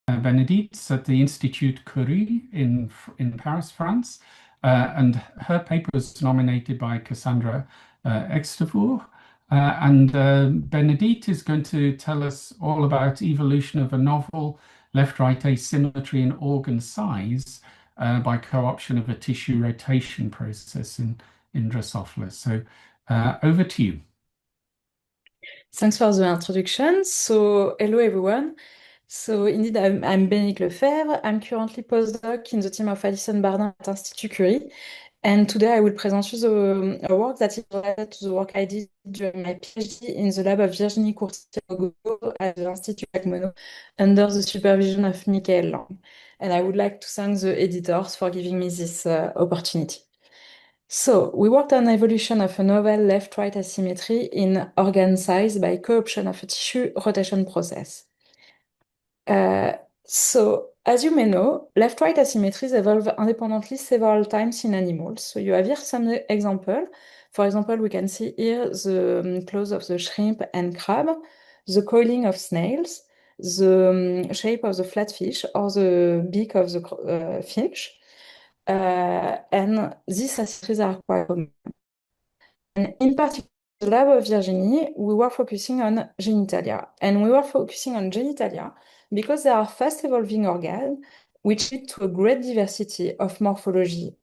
Benedict's at the Institut Curie in Paris, France, and her paper was nominated by Cassandra Extavour. And Benedict is going to tell us all about evolution of a novel left-right asymmetry in organ size by co-option of a tissue rotation process in Drosophila. So over to you. Thanks for the introduction. So, hello everyone. So, indeed, I'm Bénédicte Lefebvre. I'm currently postdoc in the team of Alison Bardin at Institut Curie. And today I will present you a work that is related to the work I did during my PhD in the lab of Virginie Courtier-Ogogo at the Institut Jacques under the supervision of Michael Lang. And I would like to thank the editors for giving me this opportunity. So, we worked on evolution of a novel left-right asymmetry in organ size by co-option of a tissue rotation process. So, as you may know, left-right asymmetries evolve independently several times in animals. So you have here some example. For example, we can see here the claws of the shrimp and crab, the coiling of snails, the shape of the flatfish, or the beak of the finch. And these asymmetries are quite common. And in particular, the lab of Virginie, we were focusing on genitalia. And we were focusing on genitalia because they are fast evolving organs which lead to a great diversity of morphology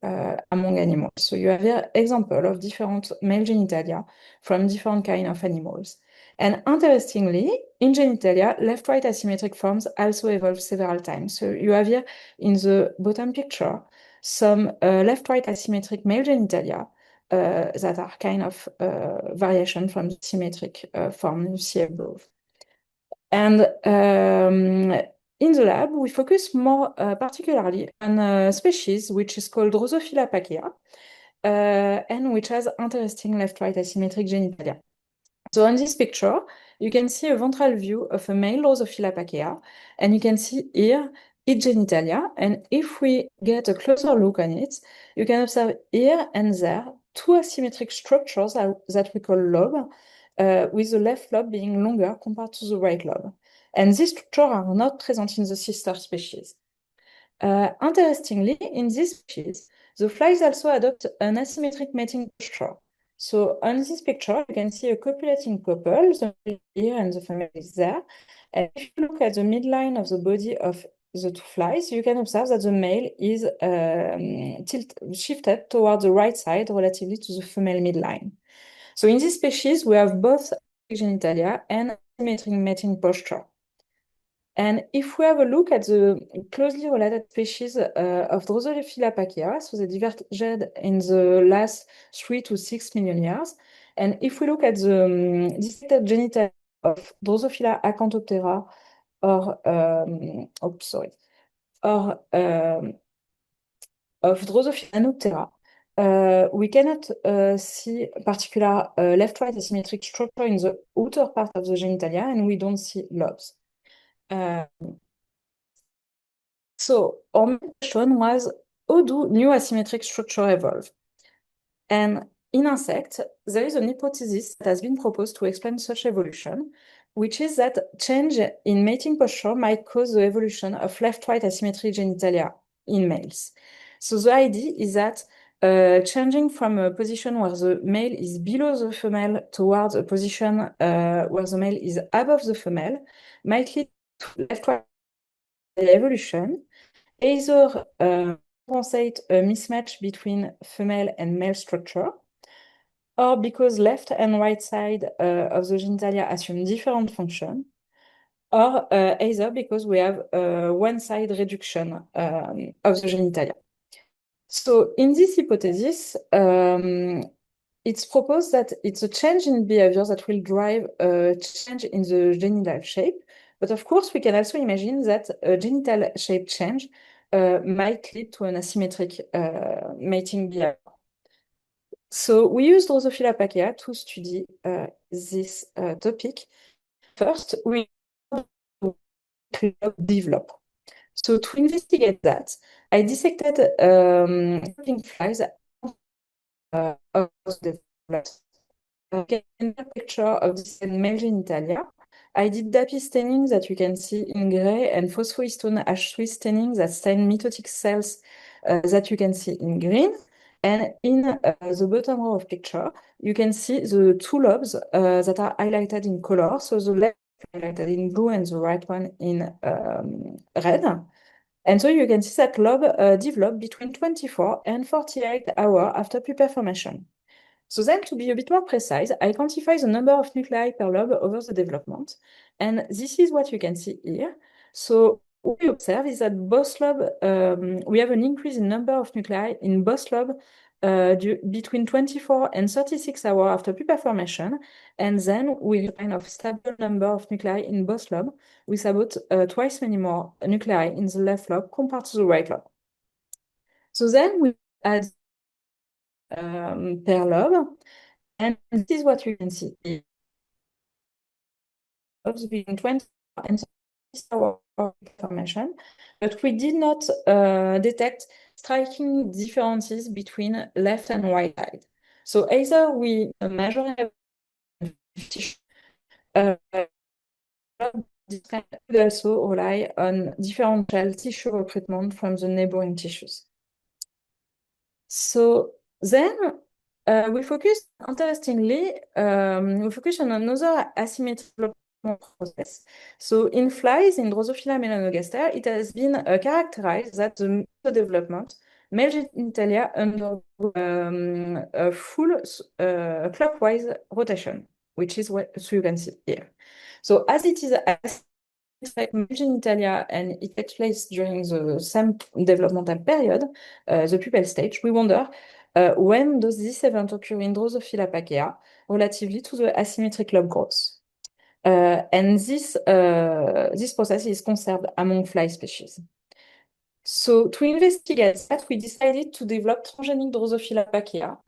among animals. So you have here example of different male genitalia from different kind of animals. And interestingly, in genitalia, left-right asymmetric forms also evolve several times. So you have here in the bottom picture some left-right asymmetric male genitalia that are kind of variation from the symmetric form you see above. And in the lab, we focus more particularly on a species which is called Drosophila pacea and which has interesting left-right asymmetric genitalia. So on this picture, you can see a ventral view of a male Drosophila pacea, and you can see here its genitalia. And if we get a closer look on it, you can observe here and there two asymmetric structures that we call lobe, with the left lobe being longer compared to the right lobe. And these structures are not present in the sister species. Interestingly, in this species, the flies also adopt an asymmetric mating posture. So on this picture, you can see a copulating couple, the male here and the female is there. And if you look at the midline of the body of the two flies, you can observe that the male is shifted toward the right side relatively to the female midline. So in this species, we have both genitalia and asymmetric mating posture. And if we have a look at the closely related species of Drosophila pacea, so they diverged in the last 3 to 6 million years. And if we look at the dissected genitalia of Drosophila acanthophora or of Drosophila anoptera, we cannot see particular left-right asymmetric structure in the outer part of the genitalia, and we don't see lobes. So our main question was, how do new asymmetric structure evolve? And in insects, there is an hypothesis that has been proposed to explain such evolution, which is that change in mating posture might cause the evolution of left-right asymmetry genitalia in males. So the idea is that changing from a position where the male is below the female towards a position where the male is above the female might lead to left-right evolution, either compensate a mismatch between female and male structure, or because left and right side of the genitalia assume different function, or either because we have one side reduction of the genitalia. So in this hypothesis, it's proposed that it's a change in behavior that will drive a change in the genital shape. But of course, we can also imagine that a genital shape change might lead to an asymmetric mating behavior. So we use Drosophila pacea to study this topic. First, we develop. So to investigate that, I dissected flies of the a picture of this male genitalia I did DAPI staining that you can see in gray and phosphohistone H3 staining that stain mitotic cells that you can see in green. And in the bottom row of picture, you can see the two lobes that are highlighted in color. So the left highlighted in blue and the right one in red. And so you can see that lobe developed between 24 and 48 hours after pupa formation. So then, to be a bit more precise, I quantify the number of nuclei per lobe over the development. And this is what you can see here. So what we observe is that both lobe, we have an increase in number of nuclei in both lobe between 24 and 36 hours after pupa formation. And then we find a stable number of nuclei in both lobe with about twice many more nuclei in the left lobe compared to the right lobe. So then we add per lobe. And this is what you can see. Between 20 and 30 hours of information, but we did not detect striking differences between left and right side. So either we measure tissue, this kind could also rely on differential tissue recruitment from the neighboring tissues. So then we focus, interestingly, we focus on another asymmetric process. So in flies, in Drosophila melanogaster, it has been characterized that the development, male genitalia undergo a full clockwise rotation, which is what so you can see here. So as it is male genitalia and it takes place during the same developmental period, the pupal stage, we wonder when does this event occur in Drosophila pacea relatively to the asymmetric lobe growth. And this process is conserved among fly species. So to investigate that, we decided to develop transgenic Drosophila pacea,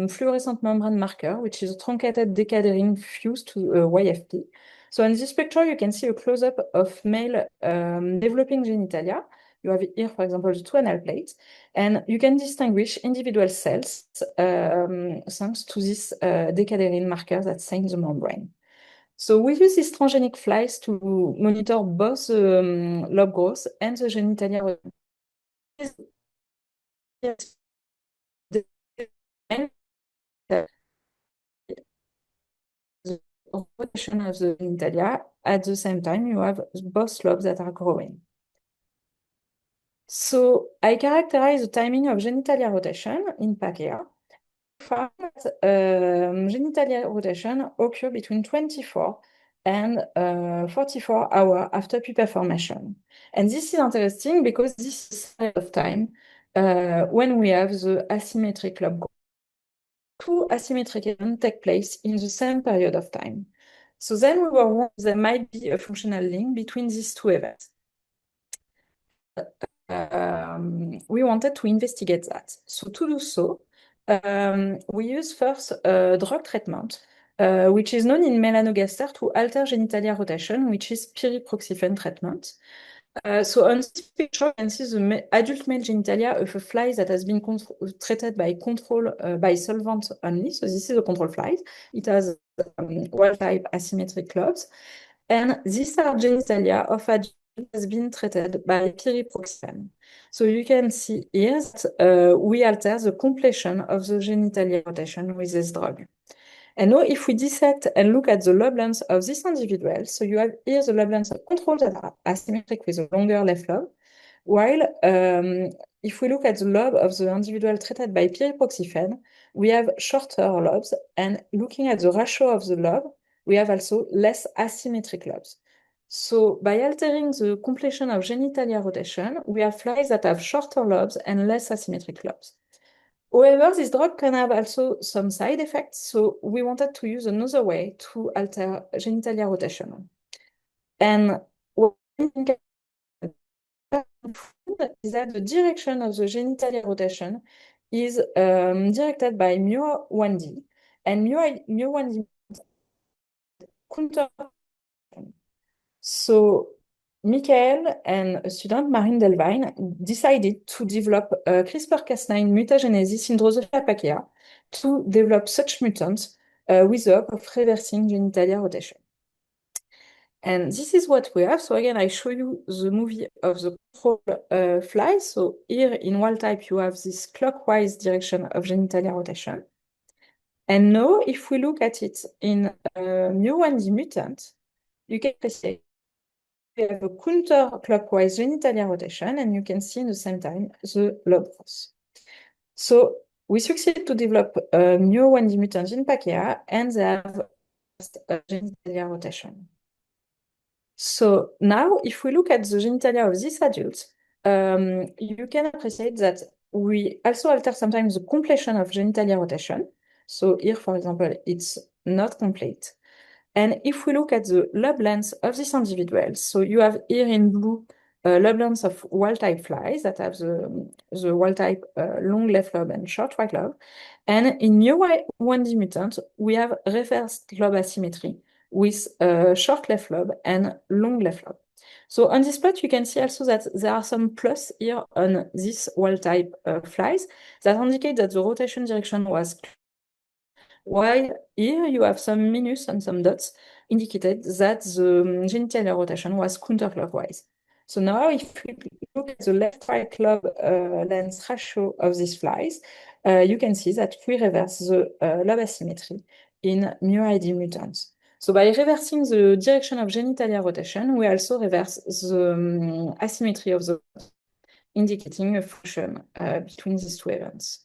fluorescent membrane marker, which is a truncated decaderine fused to YFP. So in this picture, you can see a close-up of male developing genitalia. You have here, for example, the two anal plates, and you can distinguish individual cells thanks to this decaderine marker that stains the membrane. So we use these transgenic flies to monitor both lobe growth and the genitalia. The rotation of the genitalia, at the same time, you have both lobes that are growing. So I characterize the timing of genitalia rotation in pacea. Genitalia rotation occur between 24 and 44 hours after pupa formation. And this is interesting because this is a of time when we have the asymmetric lobe growth. Two asymmetric events take place in the same period of time. So then we were wondering there might be a functional link between these two events. We wanted to investigate that. So to do so, we use first drug treatment, which is known in melanogaster to alter genitalia rotation, which is pyriproxyfen treatment. So on this picture, you can see the adult male genitalia of a fly that has been treated by control by solvent only. So this is a control fly. It has wild type asymmetric lobes. And these are genitalia of adult has been treated by pyriproxyfen. So you can see here that we alter the completion of the genitalia rotation with this drug. And now if we dissect and look at the lobe length of this individual, so you have here the lobe length of control that are asymmetric with a longer left lobe, while if we look at the lobe of the individual treated by pyriproxyfen, we have shorter lobes, and looking at the ratio of the lobe, we have also less asymmetric lobes. So by altering the completion of genitalia rotation, we have flies that have shorter lobes and less asymmetric lobes. However, this drug can have also some side effects, so we wanted to use another way to alter genitalia rotation. And what we can prove is that the direction of the genitalia rotation is directed by MUO1D, and MUO1D counter. So Michael and a student, Marine Delvine, decided to develop CRISPR-Cas9 mutagenesis in Drosophila pacea to develop such mutants with the hope of reversing genitalia rotation. And this is what we have. So again, I show you the movie of the control fly. So here in wild type, you have this clockwise direction of genitalia rotation. And now, if we look at it in mu1D mutant, you can appreciate we have a counterclockwise genitalia rotation, and you can see in the same time the lobe growth. So we succeed to develop mu1D mutant in Pachyia, and they have a genitalia rotation. So now, if we look at the genitalia of this adult, you can appreciate that we also alter sometimes the completion of genitalia rotation. So here, for example, it's not complete. And if we look at the lobe length of this individual, so you have here in blue lobe length of wild-type flies that have the wild-type long left lobe and short right lobe. And in mu1D mutant, we have reversed lobe asymmetry with short left lobe and long left lobe. So on this plot, you can see also that there are some plus here on these wild-type flies that indicate that the rotation direction was, while here you have some minus and some dots indicated that the genitalia rotation was counterclockwise. So now if we look at the left-right lobe length ratio of these flies, you can see that we reverse the lobe asymmetry in mu-ID mutants. So by reversing the direction of genitalia rotation, we also reverse the asymmetry of the indicating a fusion between these two events.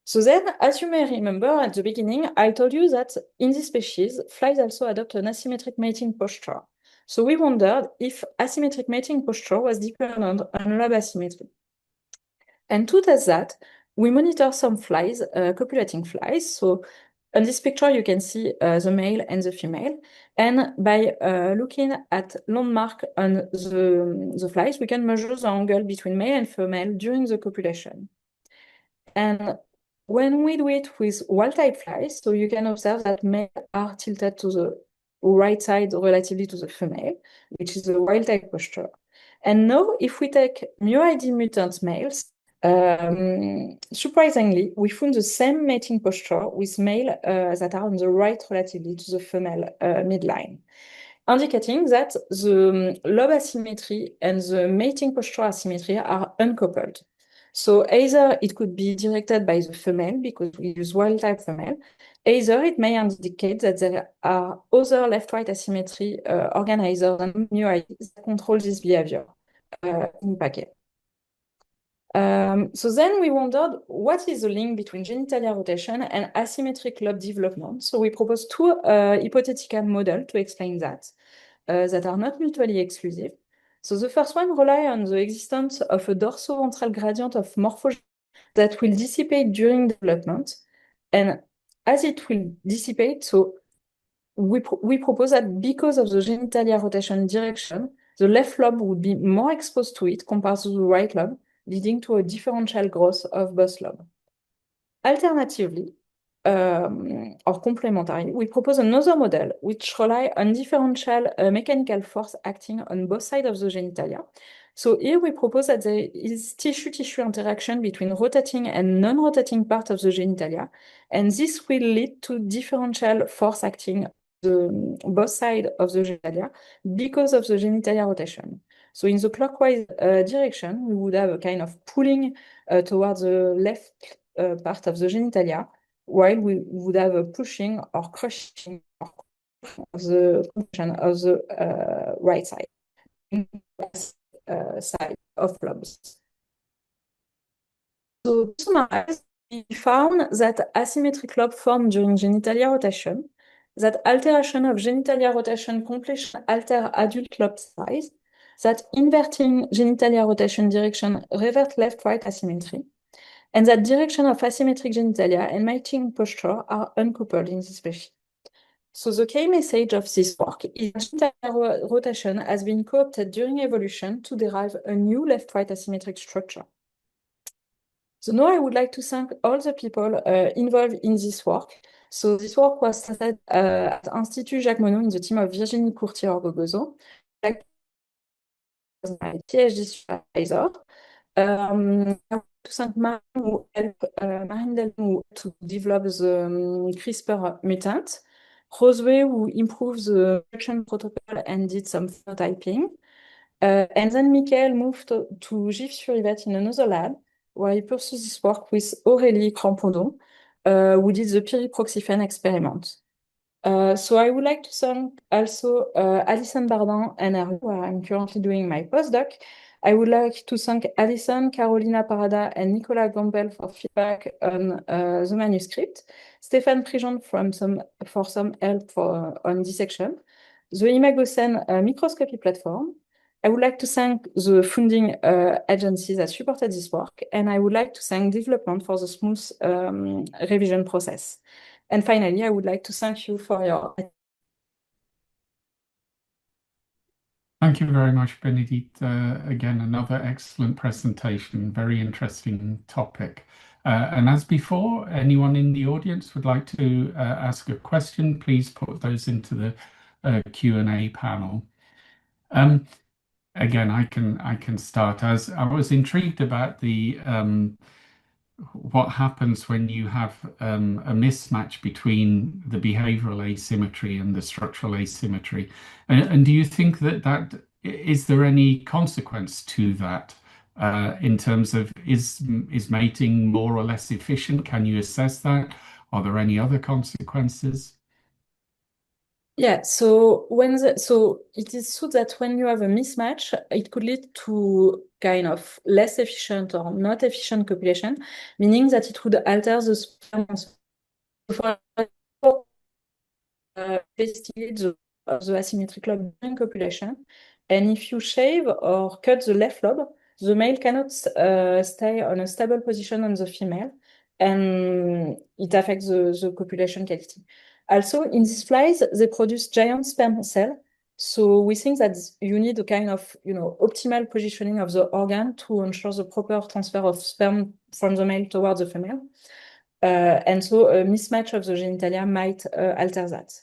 So then, as you may remember at the beginning, I told you that in this species, flies also adopt an asymmetric mating posture. So we wondered if asymmetric mating posture was dependent on lobe asymmetry. And to test that, we monitor some flies, copulating flies. So on this picture, you can see the male and the female. And by looking at landmark on the flies, we can measure the angle between male and female during the copulation. And when we do it with wild-type flies, so you can observe that males are tilted to the right side relatively to the female, which is the wild-type posture. And now, if we take mu-ID mutant males, surprisingly, we found the same mating posture with male that are on the right relatively to the female midline, indicating that the lobe asymmetry and the mating posture asymmetry are uncoupled. So either it could be directed by the female because we use wild-type female, either it may indicate that there are other left-right asymmetry organizers than mu-ID that control this behavior in Pachyia. So then we wondered what is the link between genitalia rotation and asymmetric lobe development. So we proposed two hypothetical models to explain that are not mutually exclusive. So the first one relies on the existence of a dorsoventral gradient of morphology that will dissipate during development. And as it will dissipate, so we propose that because of the genitalia rotation direction, the left lobe would be more exposed to it compared to the right lobe, leading to a differential growth of both lobes. Alternatively, or complementary, we propose another model which relies on differential mechanical force acting on both sides of the genitalia. So here we propose that there is tissue-tissue interaction between rotating and non-rotating part of the genitalia, and this will lead to differential force acting on both sides of the genitalia because of the genitalia rotation. So in the clockwise direction, we would have a kind of pulling towards the left part of the genitalia, while we would have a pushing or crushing of the function of the right side, side of lobes. So to summarize, we found that asymmetric lobe formed during genitalia rotation, that alteration of genitalia rotation completion alter adult lobe size, that inverting genitalia rotation direction revert left-right asymmetry, and that direction of asymmetric genitalia and mating posture are uncoupled in this species. So the key message of this work is that genitalia rotation has been co-opted during evolution to derive a new left-right asymmetric structure. So now I would like to thank all the people involved in this work. So this work was started at Institut Jacques Monod in the team of Virginie Courtier-Orgogozo, my PhD supervisor. I want to thank Marine who helped to develop the CRISPR mutant. Roseway, who improved the production protocol and did some phenotyping. And then Michael moved to Gif-sur-Yvette in another lab, where he pursued this work with Aurélie Crampondon, who did the pyriproxyfen experiment. So I would like to thank also Alison Bardin and Hervé, where I'm currently doing my postdoc. I would like to thank Alison, Carolina Parada, and Nicolas Gambel for feedback on the manuscript. Stéphane Prigent for some help on dissection. The Imagocene microscopy platform. I would like to thank the funding agencies that supported this work, and I would like to thank development for the smooth revision process. And finally, I would like to thank you for your attention. Thank you very much, Bénédicte. Again, another excellent presentation, very interesting topic. And as before, anyone in the audience would like to ask a question, please put those into the Q&A panel. Again, I can start. As I was intrigued about the what happens when you have a mismatch between the behavioral asymmetry and the structural asymmetry, and do you think that is there any consequence to that in terms of is mating more or less efficient? Can you assess that? Are there any other consequences? Yeah, so it is true that when you have a mismatch, it could lead to kind of less efficient or not efficient copulation, meaning that it would alter the sperm. For example, investigate the asymmetric lobe during copulation, and if you shave or cut the left lobe, the male cannot stay on a stable position on the female, and it affects the copulation quality. Also, in these flies, they produce giant sperm cell. So we think that you need a kind of, optimal positioning of the organ to ensure the proper transfer of sperm from the male towards the female. And so a mismatch of the genitalia might alter that.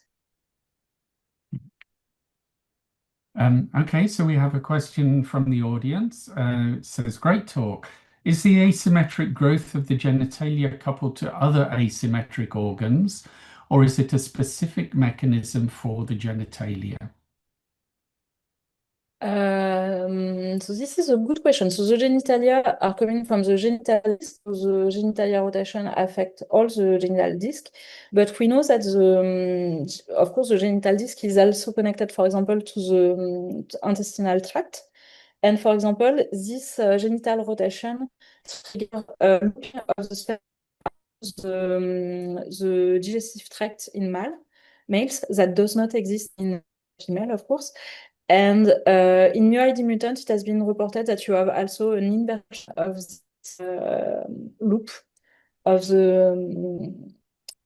Okay, so we have a question from the audience. It says, great talk. Is the asymmetric growth of the genitalia coupled to other asymmetric organs, or is it a specific mechanism for the genitalia? So this is a good question. So the genitalia are coming from the genital disc. So the genitalia rotation affect all the genital disc, but we know that of course, the genital disc is also connected, for example, to the intestinal tract. And for example, this genital rotation triggers of the digestive tract in males that does not exist in female, of course. And in UID mutant, it has been reported that you have also an inversion of this loop of the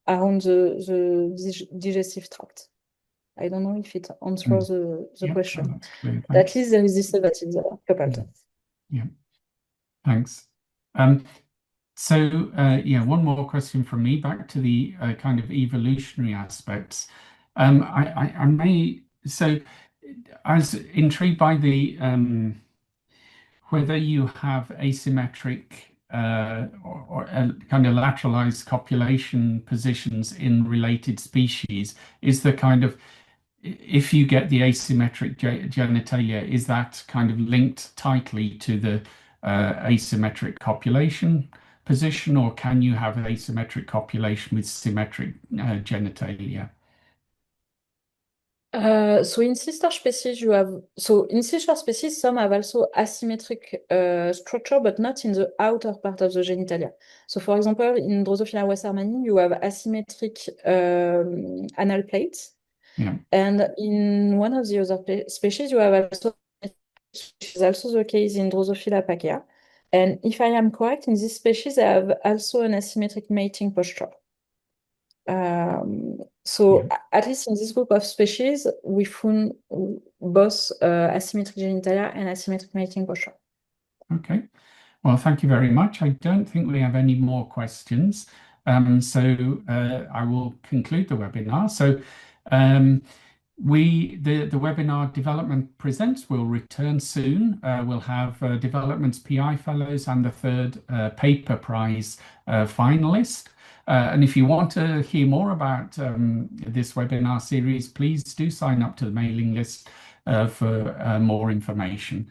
around the digestive tract. I don't know if it answers the Yeah, question. that's clear. At least there is this that in the coupled. Yeah, thanks. So yeah, one more question from me back to the kind of evolutionary aspects. I was intrigued by the whether you have asymmetric or kind of lateralized copulation positions in related species. Is the kind of if you get the asymmetric genitalia, is that kind of linked tightly to the asymmetric copulation position, or can you have asymmetric copulation with symmetric genitalia? So in sister species, some have also asymmetric structure, but not in the outer part of the genitalia. So for example, in Drosophila westermani, you have asymmetric anal plates. Yeah. And in one of the other species, you have also, which is also the case in Drosophila pacea. And if I am correct, in this species, they have also an asymmetric mating posture. At least in this group of species, we found both asymmetric genitalia and asymmetric mating posture. Okay. Well, thank you very much. I don't think we have any more questions. So I will conclude the webinar. So the webinar Development Presents will return soon. We'll have Development's PI Fellows and the third paper prize finalist. And if you want to hear more about this webinar series, please do sign up to the mailing list for more information.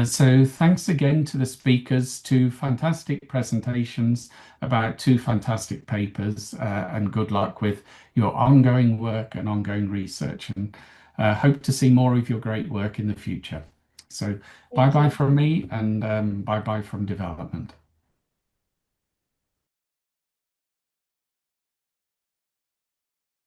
So thanks again to the speakers, two fantastic presentations about two fantastic papers, and good luck with your ongoing work and ongoing research, and hope to see more of your great work in the future. So Thank bye-bye you. from me, and bye-bye from development.